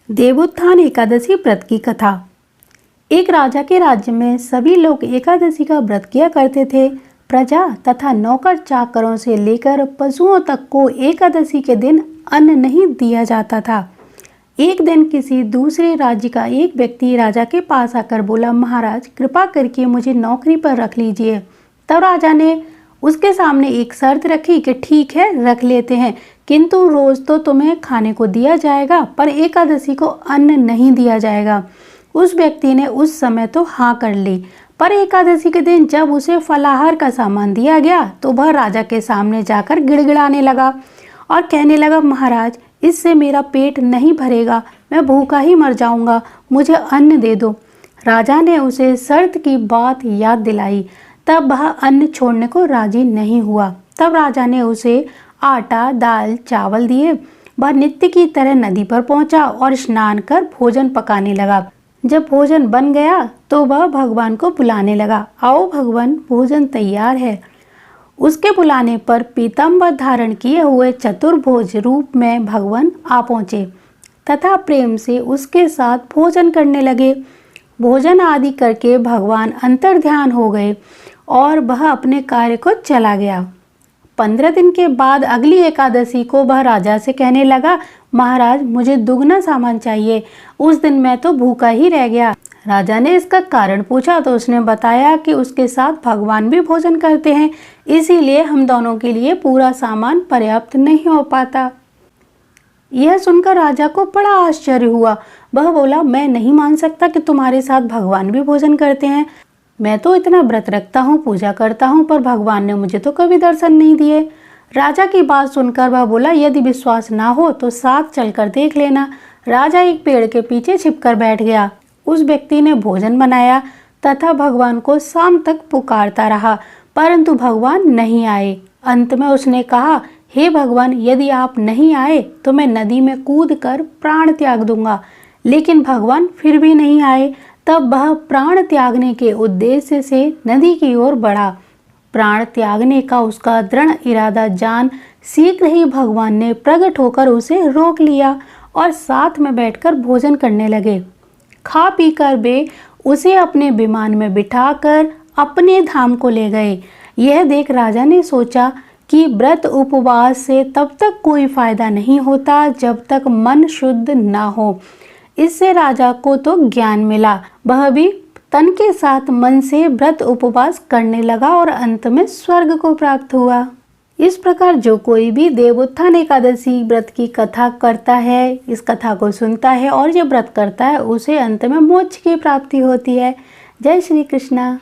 देवोत्थान एकादशी व्रत की कथा। एक राजा के राज्य में सभी लोग एकादशी का व्रत किया करते थे। प्रजा तथा नौकर चाकरों से लेकर पशुओं तक को एकादशी के दिन अन्न नहीं दिया जाता था। एक दिन किसी दूसरे राज्य का एक व्यक्ति राजा के पास आकर बोला, महाराज कृपा करके मुझे नौकरी पर रख लीजिए। तब राजा ने उसके सामने एक शर्त रखी कि ठीक है रख लेते हैं, किंतु रोज तो तुम्हें खाने को दिया जाएगा पर एकादशी को अन्न नहीं दिया जाएगा। उस व्यक्ति ने उस समय तो हाँ कर ली, पर एकादशी के दिन जब उसे फलाहार का सामान दिया गया तो वह राजा के सामने जाकर गिड़गिड़ाने लगा और कहने लगा, महाराज इससे मेरा पेट नहीं भरेगा, मैं भूखा ही मर जाऊंगा, मुझे अन्न दे दो। राजा ने उसे शर्त की बात याद दिलाई, तब वह अन्न छोड़ने को राजी नहीं हुआ। तब राजा ने उसे आटा, दाल, चावल दिए। वह नित्य की तरह नदी पर पहुंचा और स्नान कर भोजन पकाने लगा। जब भोजन बन गया तो वह भगवान को बुलाने लगा, आओ भगवान भोजन तैयार है। उसके बुलाने पर पीताम्बर धारण किए हुए चतुर्भुज रूप में भगवान आ पहुँचे तथा प्रेम से उसके साथ भोजन करने लगे। भोजन आदि करके भगवान अंतर्ध्यान हो गए और वह अपने कार्य को चला गया। 15 दिन के बाद अगली एकादशी को वह राजा से कहने लगा, महाराज मुझे दुगना सामान चाहिए, उस दिन मैं तो भूखा ही रह गया। राजा ने इसका कारण पूछा तो उसने बताया कि उसके साथ भगवान भी भोजन करते हैं, इसीलिए हम दोनों के लिए पूरा सामान पर्याप्त नहीं हो पाता। यह सुनकर राजा को बड़ा आश्चर्य हुआ। वह बोला, मैं नहीं मान सकता कि तुम्हारे साथ भगवान भी भोजन करते हैं। मैं तो इतना व्रत रखता हूँ, पूजा करता हूँ, पर भगवान ने मुझे तो कभी दर्शन नहीं दिए। राजा की बात सुनकर वह बोला, यदि विश्वास ना हो तो साथ चलकर देख लेना। राजा एक पेड़ के पीछे छिपकर बैठ गया। उस व्यक्ति ने भोजन बनाया तथा भगवान को शाम तक पुकारता रहा, परंतु भगवान नहीं आए। अंत में उसने कहा, हे भगवान यदि आप नहीं आए तो मैं नदी में कूदकर प्राण त्याग दूंगा। लेकिन भगवान फिर भी नहीं आए। तब वह प्राण त्यागने के उद्देश्य से नदी की ओर बढ़ा। प्राण त्यागने का उसका दृढ़ इरादा जान शीघ्र ही भगवान ने प्रकट होकर उसे रोक लिया और साथ में बैठकर भोजन करने लगे। खा पीकर वे उसे अपने विमान में बिठाकर अपने धाम को ले गए। यह देख राजा ने सोचा कि व्रत उपवास से तब तक कोई फायदा नहीं होता जब तक मन शुद्ध ना हो। इससे राजा को तो ज्ञान मिला, वह भी तन के साथ मन से व्रत उपवास करने लगा और अंत में स्वर्ग को प्राप्त हुआ। इस प्रकार जो कोई भी देवोत्थान एकादशी व्रत की कथा करता है, इस कथा को सुनता है और ये व्रत करता है, उसे अंत में मोक्ष की प्राप्ति होती है। जय श्री कृष्णा।